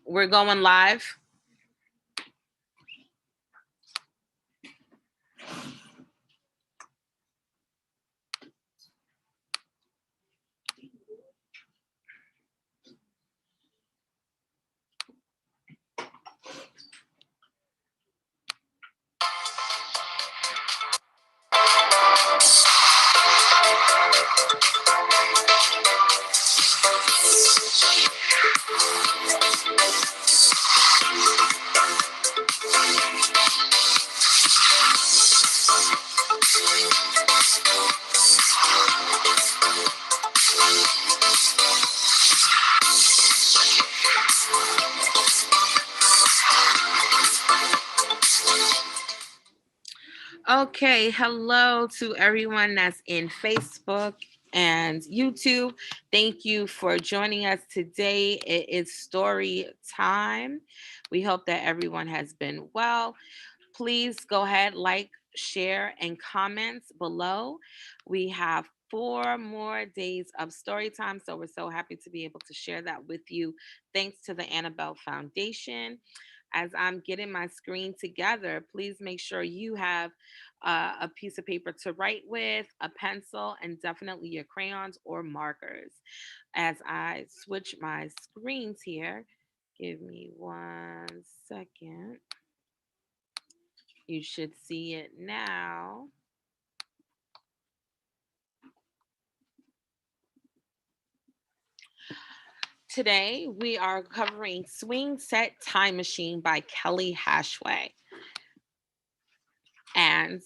We're going live. Okay, hello to everyone that's in Facebook and YouTube. Thank you for joining us today. It is story time. We hope that everyone has been well. Please go ahead, like, share, and comment below. We have 4 more days of story time, so we're so happy to be able to share that with you. Thanks to the Annabelle Foundation. As I'm getting my screen together, please make sure you have a piece of paper to write with, a pencil, and definitely your crayons or markers. As I switch my screens here, give me 1 second. You should see it now. Today, we are covering Swing Set Time Machine by Kelly Hashway. And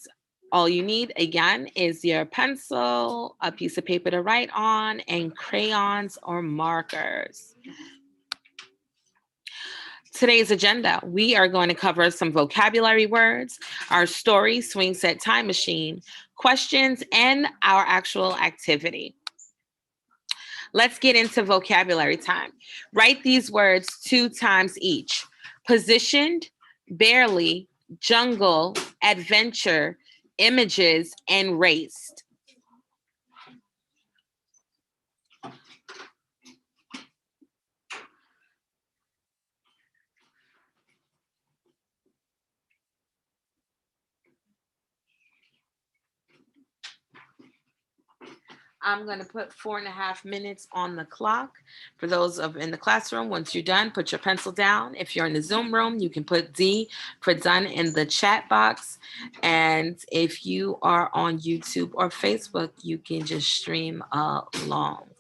all you need, again, is your pencil, a piece of paper to write on, and crayons or markers. Today's agenda, we are going to cover some vocabulary words, our story, Swing Set Time Machine, questions, and our actual activity. Let's get into vocabulary time. Write these words 2 times each. Positioned, barely, jungle, adventure, images, and raced. I'm going to put 4.5 minutes on the clock. For those in the classroom, once you're done, put your pencil down. If you're in the Zoom room, you can put D for done in the chat box. And if you are on YouTube or Facebook, you can just stream along.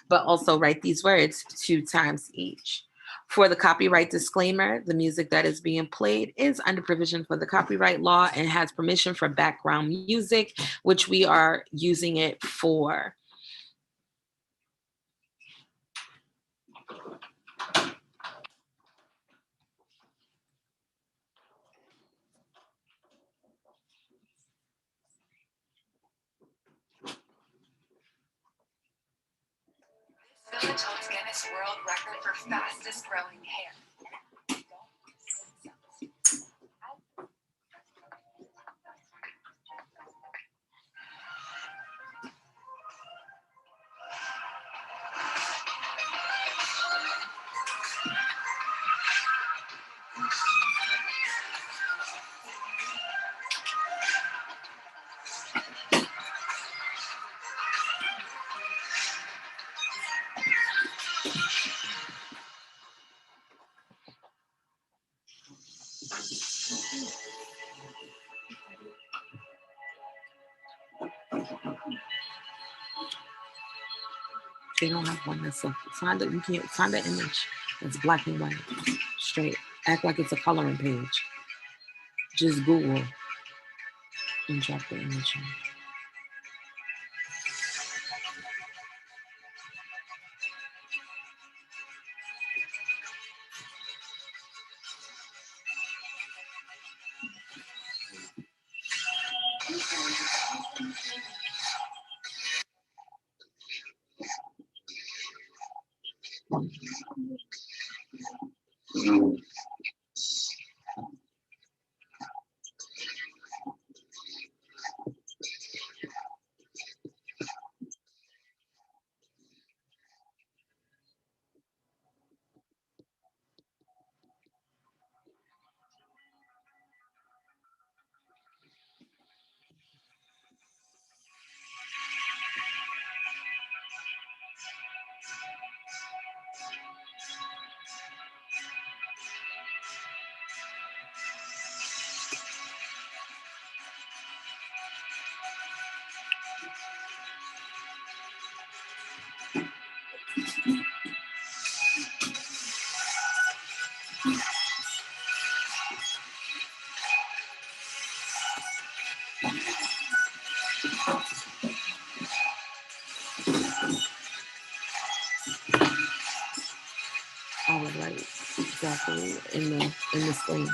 But also write these words 2 times each. For the copyright disclaimer, the music that is being played is under provision for the copyright law and has permission for background music, which we are using it for. This village holds Guinness World Record for fastest growing hair. They don't have one that's you can't find an image that's black and white, straight. Act like it's a coloring page. Just Google and drop the image in. I would write exactly in the screen.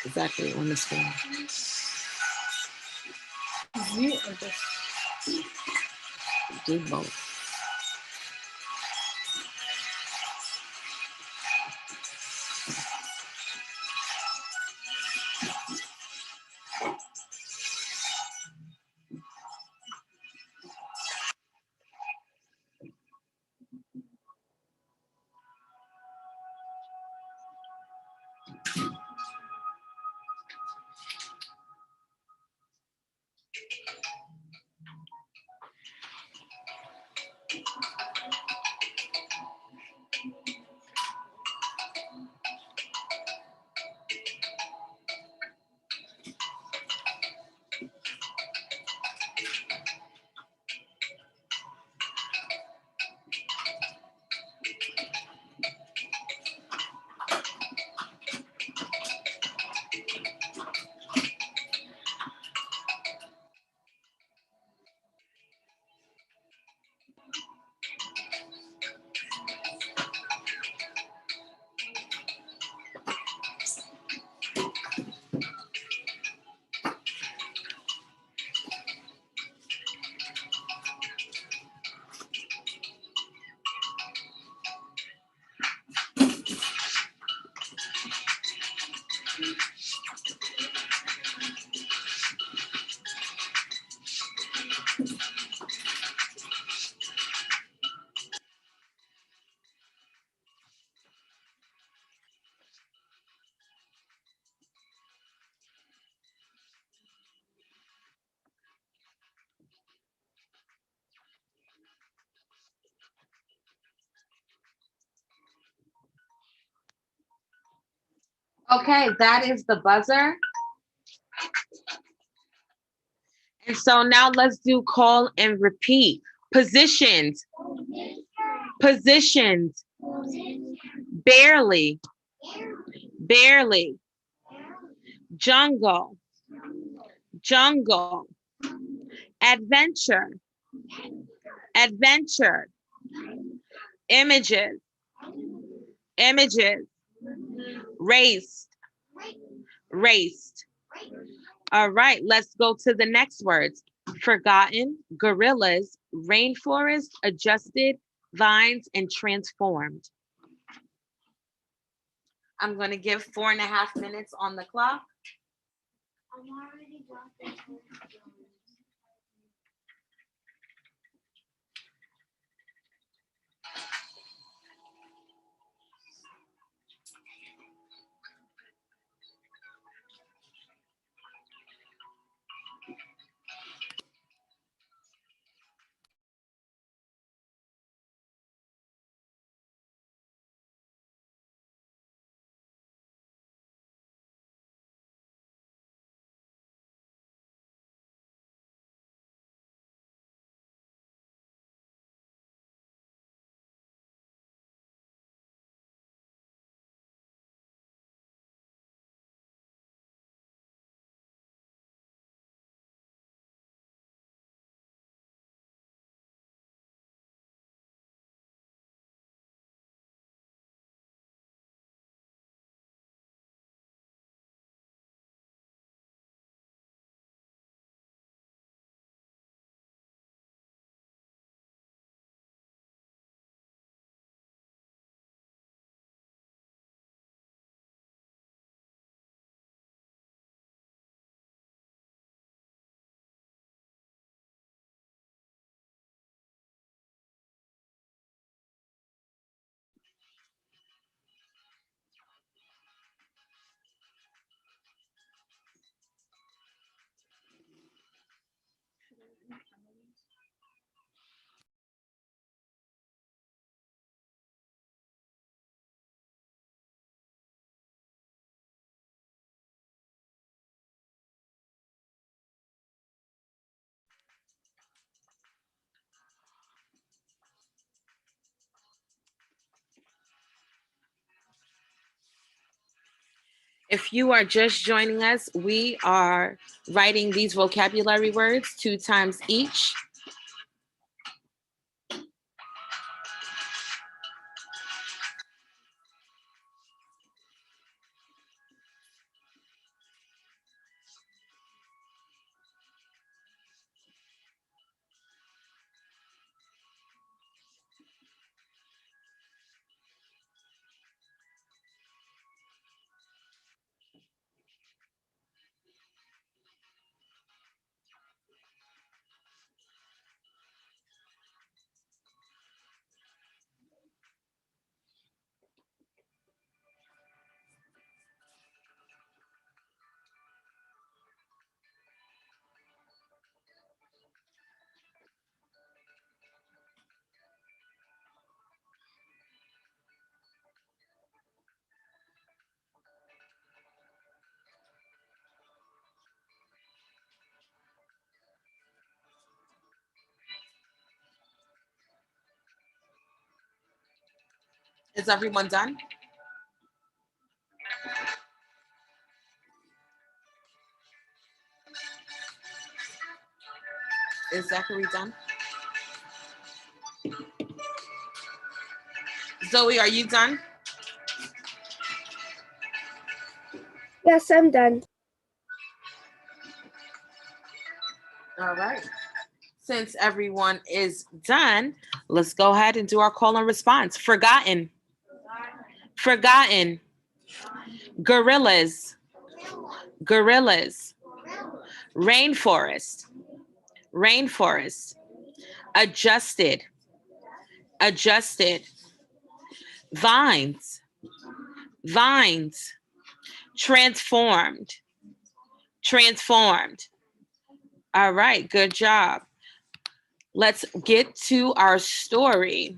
Exactly on the screen. You or just Do both. Okay, that is the buzzer. And so now let's do call and repeat. Positioned, positioned, barely, barely, jungle, jungle, adventure, adventure, images, images, raced, raced. All right, let's go to the next words. Forgotten, gorillas, rainforest, adjusted, vines, and transformed. I'm going to give 4.5 minutes on the clock. I'm already dropping. If you are just joining us, we are writing these vocabulary words 2 times each. Is everyone done? Is Zachary done? Zoe, are you done? Yes, I'm done. All right. Since everyone is done, let's go ahead and do our call and response. Forgotten. Forgotten. Gorillas. Gorillas. Rainforest. Rainforest. Adjusted. Adjusted. Vines. Vines. Transformed. Transformed. All right, good job. Let's get to our story.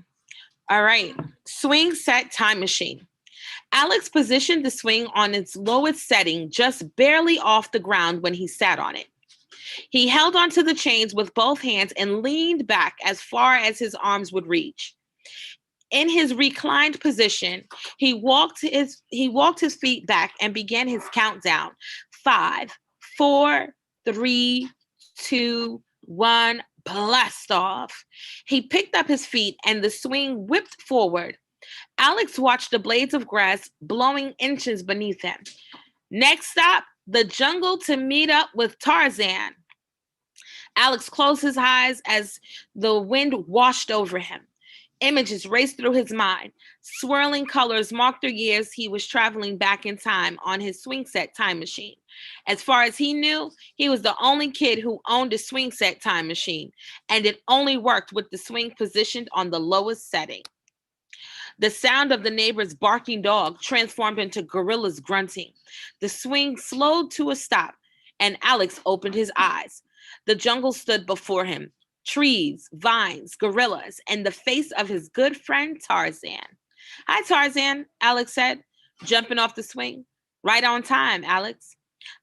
All right, swing set time machine. Alex positioned the swing on its lowest setting, just barely off the ground when he sat on it. He held onto the chains with both hands and leaned back as far as his arms would reach. In his reclined position, he walked his feet back and began his countdown. 5, 4, 3, 2, 1, blast off. He picked up his feet and the swing whipped forward. Alex watched the blades of grass blowing inches beneath him. Next stop, the jungle to meet up with Tarzan. Alex closed his eyes as the wind washed over him. Images raced through his mind. Swirling colors marked the years he was traveling back in time on his swing set time machine. As far as he knew, he was the only kid who owned a swing set time machine, and it only worked with the swing positioned on the lowest setting. The sound of the neighbor's barking dog transformed into gorillas grunting. The swing slowed to a stop, and Alex opened his eyes. The jungle stood before him, trees, vines, gorillas, and the face of his good friend Tarzan. Hi, Tarzan, Alex said, jumping off the swing. Right on time, Alex.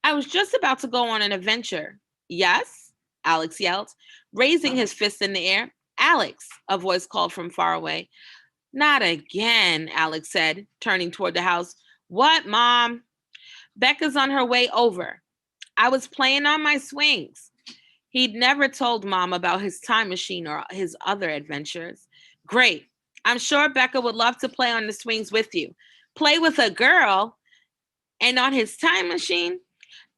I was just about to go on an adventure. Yes? Alex yelled, raising his fist in the air. Alex, a voice called from far away. Not again, Alex said, turning toward the house. What, Mom? Becca's on her way over. I was playing on my swings. He'd never told Mom about his time machine or his other adventures. Great. I'm sure Becca would love to play on the swings with you. Play with a girl and on his time machine?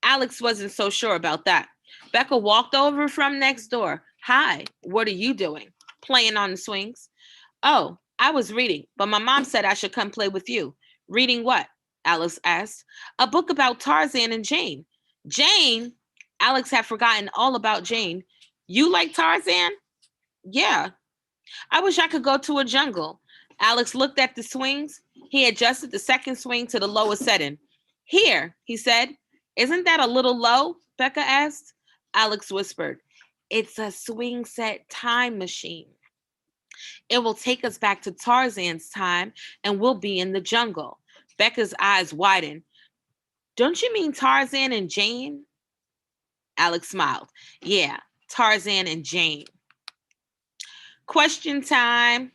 Alex wasn't so sure about that. Becca walked over from next door. Hi, what are you doing? Playing on the swings. Oh, I was reading, but my mom said I should come play with you. Reading what? Alex asked. A book about Tarzan and Jane. Jane? Alex had forgotten all about Jane. You like Tarzan? Yeah. I wish I could go to a jungle. Alex looked at the swings. He adjusted the second swing to the lowest setting. Here, he said. Isn't that a little low? Becca asked. Alex whispered. It's a swing set time machine. It will take us back to Tarzan's time and we'll be in the jungle. Becca's eyes widened. Don't you mean Tarzan and Jane? Alex smiled. Yeah, Tarzan and Jane. Question time.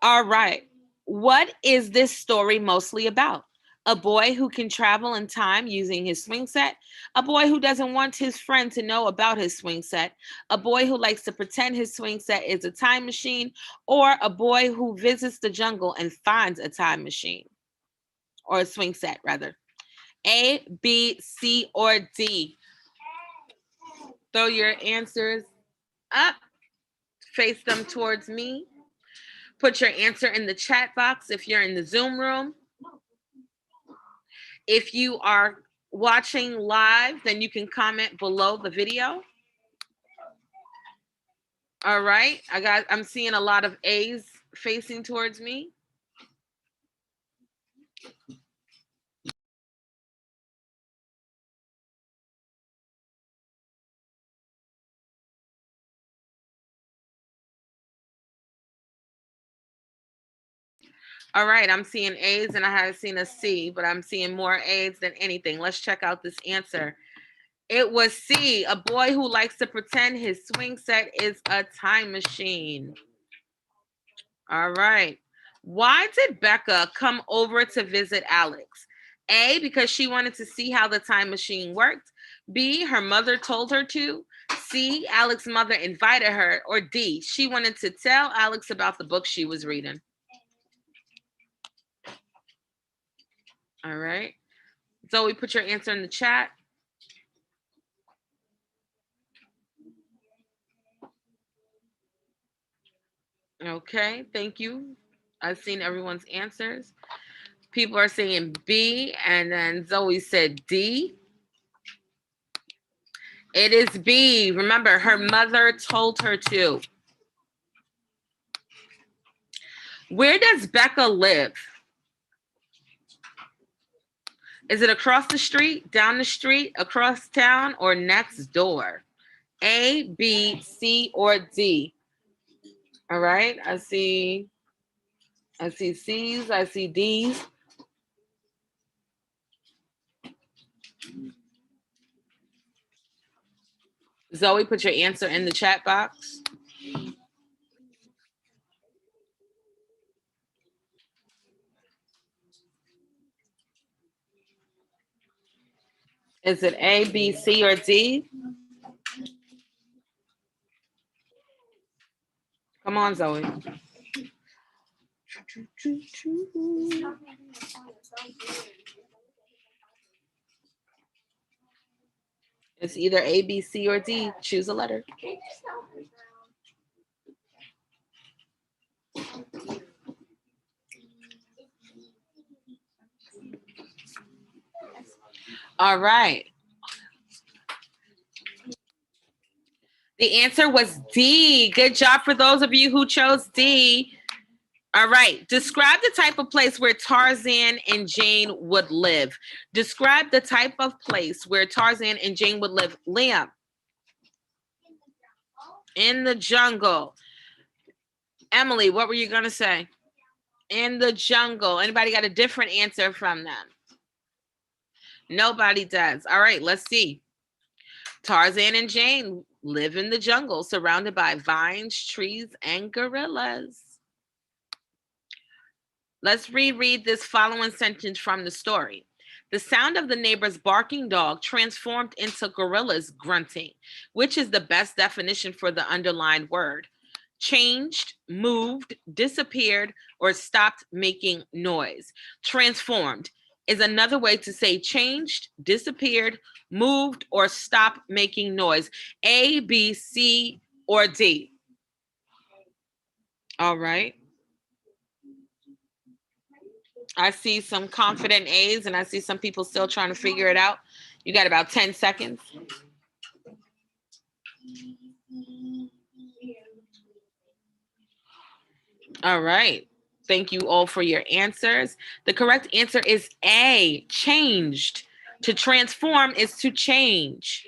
All right. What is this story mostly about? A boy who can travel in time using his swing set, a boy who doesn't want his friend to know about his swing set, a boy who likes to pretend his swing set is a time machine, or a boy who visits the jungle and finds a time machine, or a swing set, rather. A, B, C, or D? Throw your answers up, face them towards me. Put your answer in the chat box if you're in the Zoom room. If you are watching live, then you can comment below the video. All right. I'm seeing a lot of A's facing towards me. All right, I'm seeing A's and I haven't seen a C, but I'm seeing more A's than anything. Let's check out this answer. It was C. A boy who likes to pretend his swing set is a time machine. All right. Why did Becca come over to visit Alex? A, because she wanted to see how the time machine worked. B, her mother told her to. C, Alex's mother invited her. Or D, she wanted to tell Alex about the book she was reading. All right. Zoe, put your answer in the chat. Okay, thank you. I've seen everyone's answers. People are saying B, and then Zoe said D. It is B. Remember, her mother told her to. Where does Becca live? Is it across the street, down the street, across town, or next door? A, B, C, or D? All right, I see C's, I see D's. Zoe, put your answer in the chat box. Is it A, B, C, or D? Come on, Zoe. It's either A, B, C, or D. Choose a letter. All right. The answer was D. Good job for those of you who chose D. All right. Describe the type of place where Tarzan and Jane would live. Describe the type of place where Tarzan and Jane would live. Liam. In the jungle. Emily, what were you going to say? In the jungle. Anybody got a different answer from them? Nobody does. All right, let's see. Tarzan and Jane live in the jungle surrounded by vines, trees, and gorillas. Let's reread this following sentence from the story. The sound of the neighbor's barking dog transformed into gorillas grunting, which is the best definition for the underlined word. Changed, moved, disappeared, or stopped making noise. Transformed is another way to say changed, disappeared, moved, or stopped making noise. A, B, C, or D. All right. I see some confident A's and I see some people still trying to figure it out. You got about 10 seconds. All right. Thank you all for your answers. The correct answer is A, changed. To transform is to change.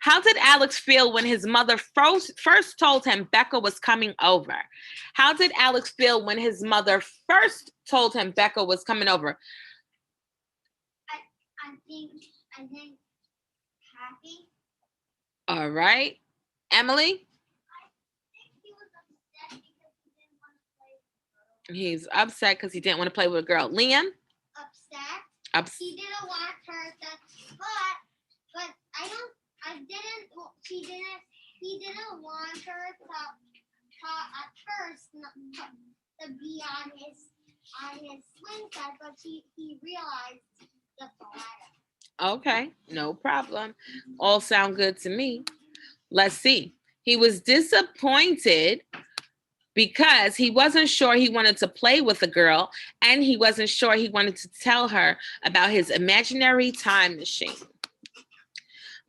How did Alex feel when his mother first told him Becca was coming over? How did Alex feel when his mother first told him Becca was coming over? I think happy. All right. Emily? He's upset because he didn't want to play with a girl. He's upset because he didn't want to play with a girl. Liam? upset. Ups- He didn't want her to, but he didn't want her to at first to be on his swing set, but he realized the latter. Okay, no problem. All sound good to me. Let's see. He was disappointed because he wasn't sure he wanted to play with the girl, and he wasn't sure he wanted to tell her about his imaginary time machine.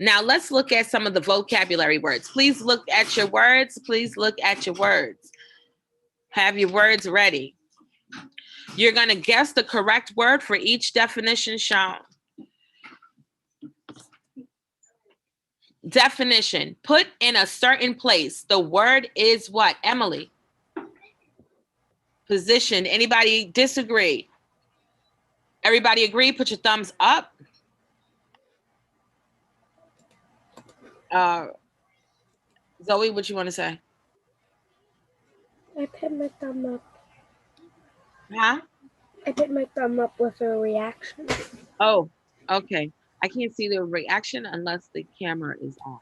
Now let's look at some of the vocabulary words. Please look at your words. Please look at your words. Have your words ready. You're going to guess the correct word for each definition shown. Definition: put in a certain place. The word is what, Emily? Position. Anybody disagree? Everybody agree? Put your thumbs up. Zoe, what you want to say? I put my thumb up. Huh? I put my thumb up with a reaction. Oh, okay. I can't see the reaction unless the camera is on.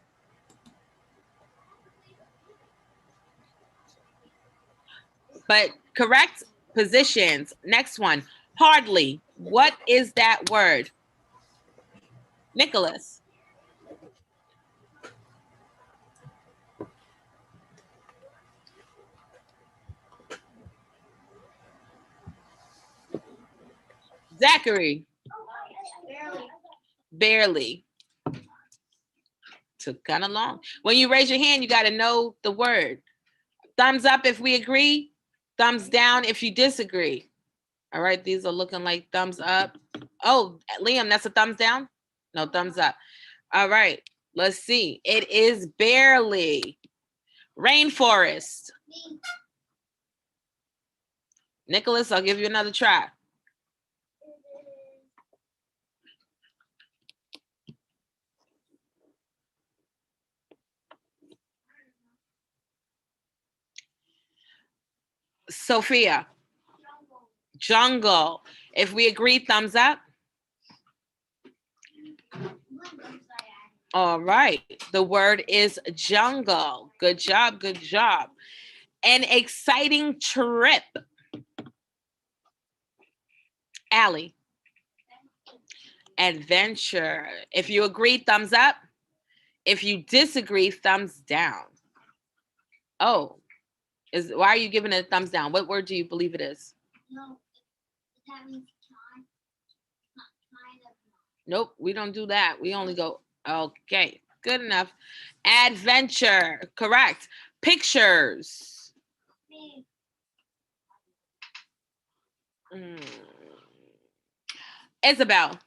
But correct positions. Next one. Hardly. What is that word? Nicholas. Zachary. Barely. Barely. Took kind of long. When you raise your hand, you got to know the word. Thumbs up if we agree. Thumbs down if you disagree. All right, these are looking like thumbs up. Oh, Liam, that's a thumbs down? No, thumbs up. All right, let's see. It is barely. Rainforest. Me. Nicholas, I'll give you another try. Sophia. Jungle. If we agree, thumbs up. All right. The word is jungle. Good job. Good job. An exciting trip. Allie. Adventure. If you agree, thumbs up. If you disagree, thumbs down. Oh, why are you giving it a thumbs down? What word do you believe it is? No, that means kind of. Nope, we don't do that. We only go, okay, good enough. Adventure, correct. Pictures. Me. Isabel.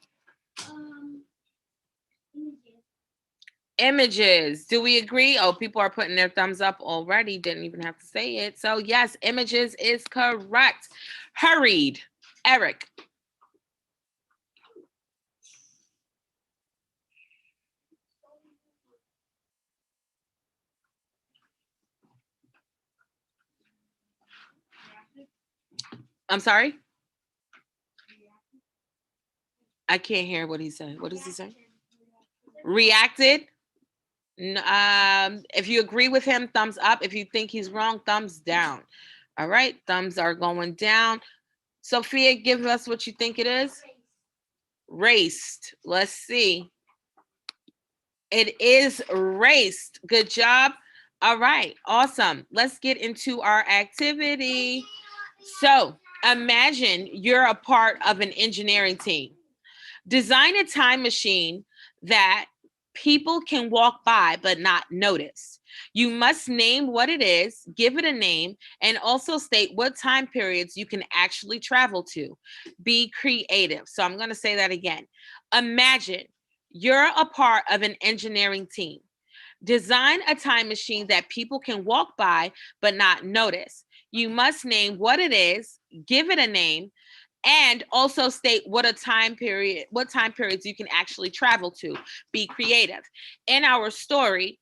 Images. Do we agree? Oh, people are putting their thumbs up already. Didn't even have to say it. So yes, images is correct. Hurried. Eric. I'm sorry? I can't hear what he said. What does he say? Reacted. If you agree with him, thumbs up. If you think he's wrong, thumbs down. All right, thumbs are going down. Sophia, give us what you think it is. Raced. Let's see. It is raced. Good job. All right, awesome. Let's get into our activity. So imagine you're a part of an engineering team. Design a time machine that people can walk by but not notice. You must name what it is, give it a name, and also state what time periods you can actually travel to. Be creative. So I'm going to say that again. Imagine you're a part of an engineering team. Design a time machine that people can walk by but not notice. You must name what it is, give it a name, and also state what time periods you can actually travel to. Be creative. In our story,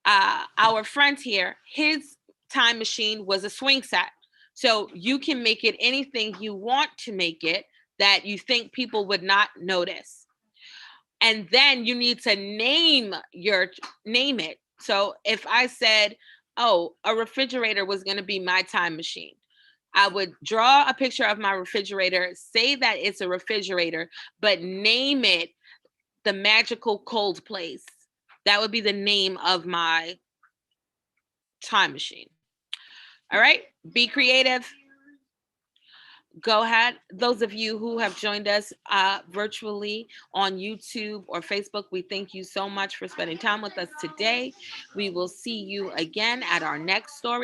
our friend here, his time machine was a swing set. So you can make it anything you want to make it that you think people would not notice. And then you need to name it. So if I said, oh, a refrigerator was going to be my time machine, I would draw a picture of my refrigerator, say that it's a refrigerator, but name it the magical cold place. That would be the name of my time machine. All right, be creative. Go ahead. Those of you who have joined us virtually on YouTube or Facebook, we thank you so much for spending time with us today. We will see you again at our next story